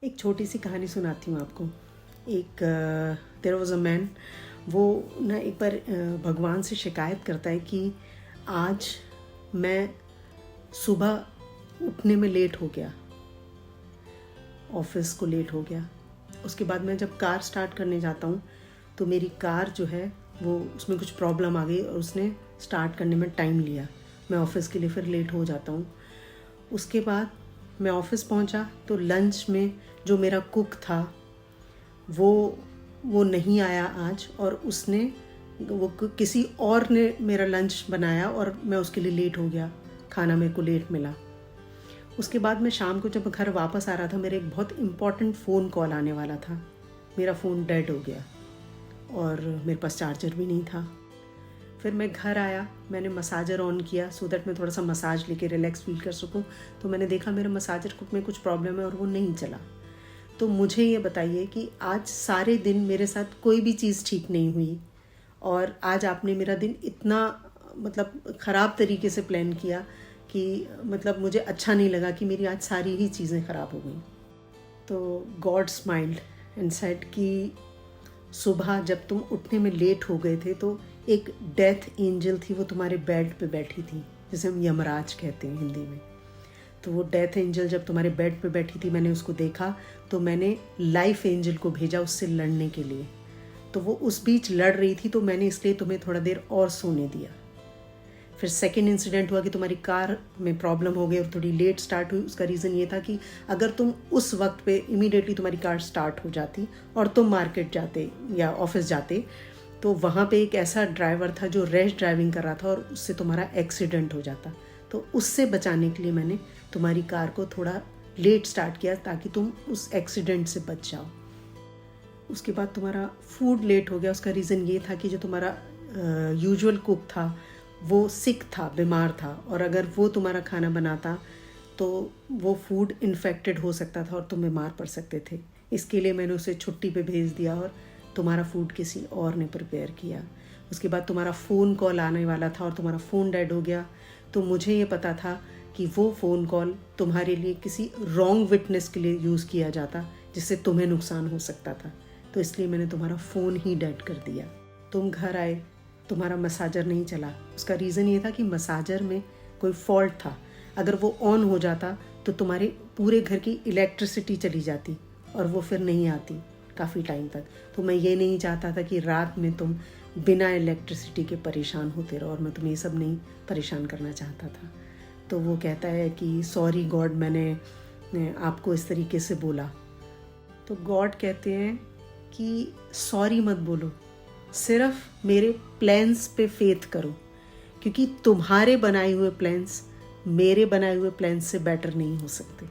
एक छोटी सी कहानी सुनाती हूँ आपको। एक देयर वाज अ मैन, वो ना एक बार भगवान से शिकायत करता है कि आज मैं सुबह उठने में लेट हो गया, ऑफिस को लेट हो गया। उसके बाद मैं जब कार स्टार्ट करने जाता हूँ तो मेरी कार जो है वो उसमें कुछ प्रॉब्लम आ गई और उसने स्टार्ट करने में टाइम लिया। मैं ऑफिस के लिए फिर लेट हो जाता हूँ। उसके बाद मैं ऑफिस पहुँचा तो लंच में जो मेरा कुक था वो नहीं आया आज, और उसने किसी और ने मेरा लंच बनाया और मैं उसके लिए लेट हो गया, खाना मेरे को लेट मिला। उसके बाद मैं शाम को जब घर वापस आ रहा था, मेरे एक बहुत इम्पॉर्टेंट फ़ोन कॉल आने वाला था। मेरा फ़ोन डेड हो गया और मेरे पास चार्जर भी नहीं था। फिर मैं घर आया, मैंने मसाजर ऑन किया सो दैट मैं थोड़ा सा मसाज लेके रिलैक्स फील कर सकूं। तो मैंने देखा मेरे मसाजर में कुछ प्रॉब्लम है और वो नहीं चला। तो मुझे ये बताइए कि आज सारे दिन मेरे साथ कोई भी चीज़ ठीक नहीं हुई और आज आपने मेरा दिन इतना ख़राब तरीके से प्लान किया कि मुझे अच्छा नहीं लगा कि मेरी आज सारी ही चीज़ें ख़राब हो गई। तो गॉड स्माइल्ड एंड सेड कि सुबह जब तुम उठने में लेट हो गए थे तो एक डेथ एंजल थी, वो तुम्हारे बेड पे बैठी थी, जिसे हम यमराज कहते हैं हिंदी में। तो वो डेथ एंजल जब तुम्हारे बेड पे बैठी थी, मैंने उसको देखा तो मैंने लाइफ एंजल को भेजा उससे लड़ने के लिए। तो वो उस बीच लड़ रही थी तो मैंने इसलिए तुम्हें थोड़ा देर और सोने दिया। फिर सेकेंड इंसिडेंट हुआ कि तुम्हारी कार में प्रॉब्लम हो गई और थोड़ी लेट स्टार्ट हुई। उसका रीज़न ये था कि अगर तुम उस वक्त पे इमीडिएटली तुम्हारी कार स्टार्ट हो जाती और तुम मार्केट जाते या ऑफिस जाते तो वहाँ पे एक ऐसा ड्राइवर था जो रैश ड्राइविंग कर रहा था और उससे तुम्हारा एक्सीडेंट हो जाता। तो उससे बचाने के लिए मैंने तुम्हारी कार को थोड़ा लेट स्टार्ट किया ताकि तुम उस एक्सीडेंट से बच जाओ। उसके बाद तुम्हारा फूड लेट हो गया। उसका रीज़न ये था कि जो तुम्हारा यूजुअल कुक था वो सिक था, बीमार था, और अगर वो तुम्हारा खाना बनाता तो वो फूड इन्फेक्टेड हो सकता था और तुम बीमार पड़ सकते थे। इसके लिए मैंने उसे छुट्टी पे भेज दिया और तुम्हारा फूड किसी और ने प्रिपेयर किया। उसके बाद तुम्हारा फ़ोन कॉल आने वाला था और तुम्हारा फ़ोन डेड हो गया। तो मुझे ये पता था कि वो फ़ोन कॉल तुम्हारे लिए किसी रॉन्ग विटनेस के लिए यूज़ किया जाता जिससे तुम्हें नुकसान हो सकता था। तो इसलिए मैंने तुम्हारा फ़ोन ही डेड कर दिया। तुम घर आए, तुम्हारा मसाजर नहीं चला। उसका रीज़न ये था कि मसाजर में कोई फॉल्ट था। अगर वो ऑन हो जाता तो तुम्हारे पूरे घर की इलेक्ट्रिसिटी चली जाती और वो फिर नहीं आती काफ़ी टाइम तक। तो मैं ये नहीं चाहता था कि रात में तुम बिना इलेक्ट्रिसिटी के परेशान होते रहो, और मैं तुम्हें ये सब नहीं परेशान करना चाहता था। तो वो कहता है कि सॉरी गॉड, मैंने आपको इस तरीके से बोला। तो गॉड कहते हैं कि सॉरी मत बोलो, सिर्फ मेरे प्लान्स पे फेथ करो, क्योंकि तुम्हारे बनाए हुए प्लान्स मेरे बनाए हुए प्लान्स से बेटर नहीं हो सकते।